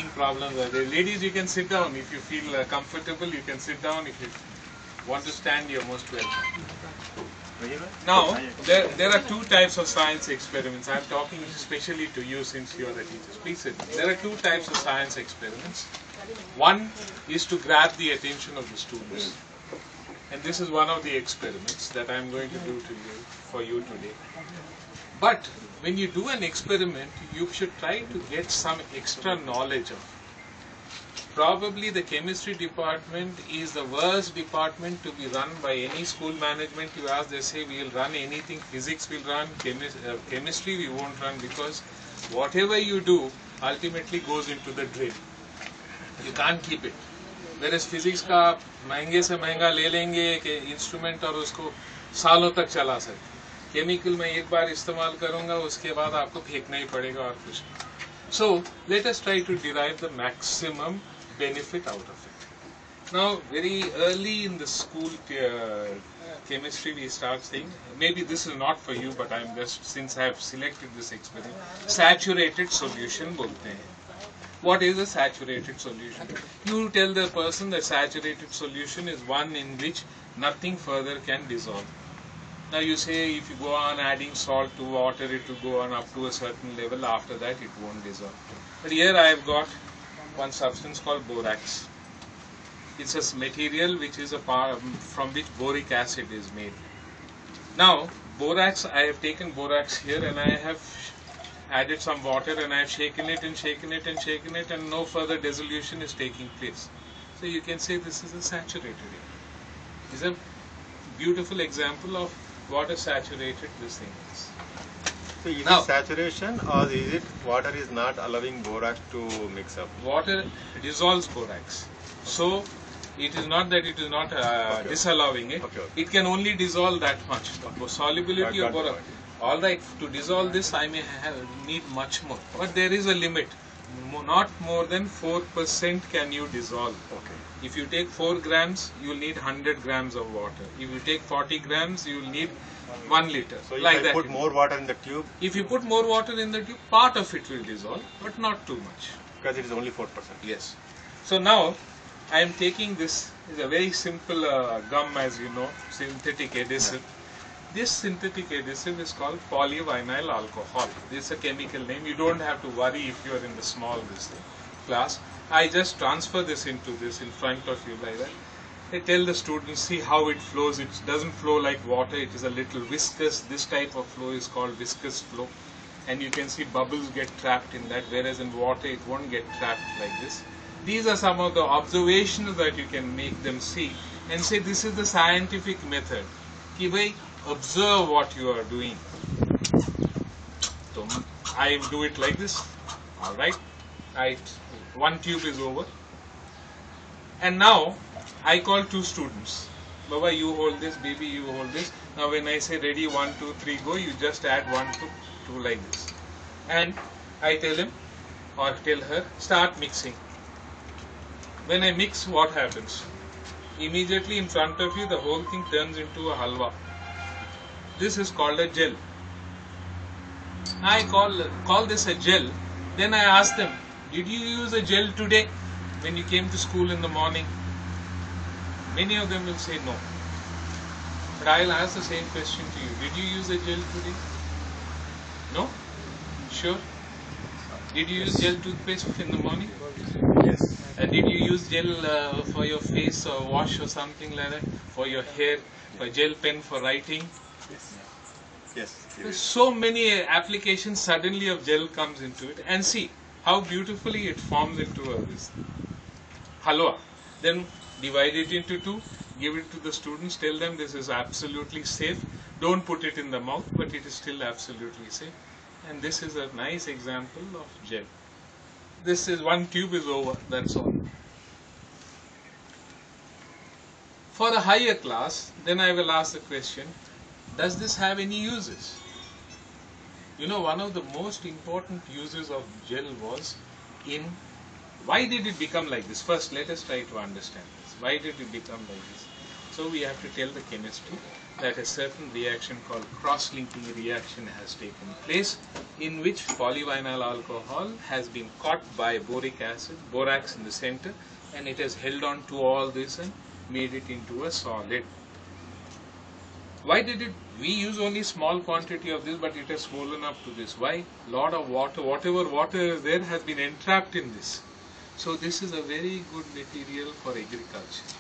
seating problems are there. Ladies, you can sit down if you feel comfortable. You can sit down. If you want to stand, you're most welcome. Now, there are two types of science experiments. I'm talking especially to you since you are the teachers. Please sit. There are two types of science experiments. One is to grab the attention of the students. And this is one of the experiments that I'm going to do for you today. But when you do an experiment, you should try to get some extra knowledge of. Probably the chemistry department is the worst department to be run by any school management. You ask, they say we will run anything. Physics will run, chemistry we won't run, because whatever you do ultimately goes into the drain. You can't keep it. Whereas physics का आप महंगे से महंगा ले लेंगे एक instrument और उसको सालों तक चला सकते. केमिकल में एक बार इस्तेमाल करूंगा उसके बाद आपको फेंकना ही पड़ेगा और कुछ. So let us try to derive the maximum benefit out of it. Now, very early in the school chemistry, we start saying, maybe this is not for you, but I'm just, since I have selected this experiment, saturated solution बोलते हैं. What is a saturated solution? You tell the person that saturated solution is one in which nothing further can dissolve. Now you say if you go on adding salt to water, it will go on up to a certain level. After that, it won't dissolve. But here I have got one substance called borax. It's a material which is from which boric acid is made. Now, borax, I have taken borax here and I have added some water and I have shaken it and shaken it and shaken it, and no further dissolution is taking place. So you can say this is a saturated area. It's a beautiful example of what a saturated this thing is. So is it saturation, or is it water is not allowing borax to mix up? Water dissolves borax. So it is not that it is not disallowing it. It can only dissolve that much. Solubility of borax. All right, to dissolve this I may need much more. But there is a limit. Not more than 4% can you dissolve. Okay. If you take 4 grams, you will need 100 grams of water. If you take 40 grams, you will need 1 liter. So if like I that. put more water in the tube? If you put more water in the tube, part of it will dissolve, but not too much. Because it is only 4%. Yes. So now, I am taking this, is a very simple gum, as you know, synthetic adhesive. This synthetic adhesive is called polyvinyl alcohol. This is a chemical name. You don't have to worry if you are in the small class. I just transfer this into this in front of you like that. I tell the students, see how it flows. It doesn't flow like water. It is a little viscous. This type of flow is called viscous flow. And you can see bubbles get trapped in that, whereas in water it won't get trapped like this. These are some of the observations that you can make them see and say this is the scientific method. Ki bhai, observe what you are doing. So I do it like this. Alright. One tube is over. And now I call 2 students. Baba, you hold this, baby, you hold this. Now when I say ready, 1, 2, 3, go, you just add 1, 2, 2 like this. And I tell him or tell her, start mixing. When I mix, what happens? Immediately in front of you, the whole thing turns into a halwa. This is called a gel. I call this a gel. Then I ask them, did you use a gel today when you came to school in the morning? Many of them will say no. But I will ask the same question to you. Did you use a gel today? No? Sure? Did you use gel toothpaste in the morning? Yes. Did you use gel for your face or wash or something like that? For your hair? For gel pen for writing? Yes. There's so many applications suddenly of gel comes into it, and see how beautifully it forms into this halwa. Then divide it into 2, give it to the students, tell them this is absolutely safe. Don't put it in the mouth, but it is still absolutely safe. And this is a nice example of gel. This is 1 tube is over, that's all. For a higher class, then I will ask the question, does this have any uses? You know, one of the most important uses of gel was in, why did it become like this? First, let us try to understand this. Why did it become like this? So we have to tell the chemistry. that a certain reaction called cross-linking reaction has taken place, in which polyvinyl alcohol has been caught by boric acid, borax in the center, and it has held on to all this and made it into a solid. Why did it? We use only small quantity of this, but it has swollen up to this. Why? Lot of water, whatever water is there has been entrapped in this. So this is a very good material for agriculture.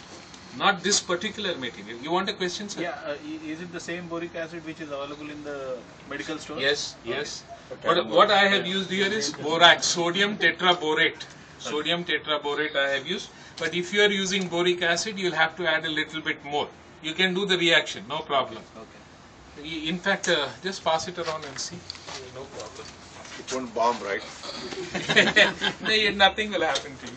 Not this particular material. You want a question, sir? Yeah, is it the same boric acid which is available in the medical store? Yes, yes. What I have used here is borax, sodium tetraborate. Sodium tetraborate I have used. But if you are using boric acid, you will have to add a little bit more. You can do the reaction, no problem. Okay. In fact, just pass it around and see. No problem. It won't bomb, right? No, nothing will happen to you.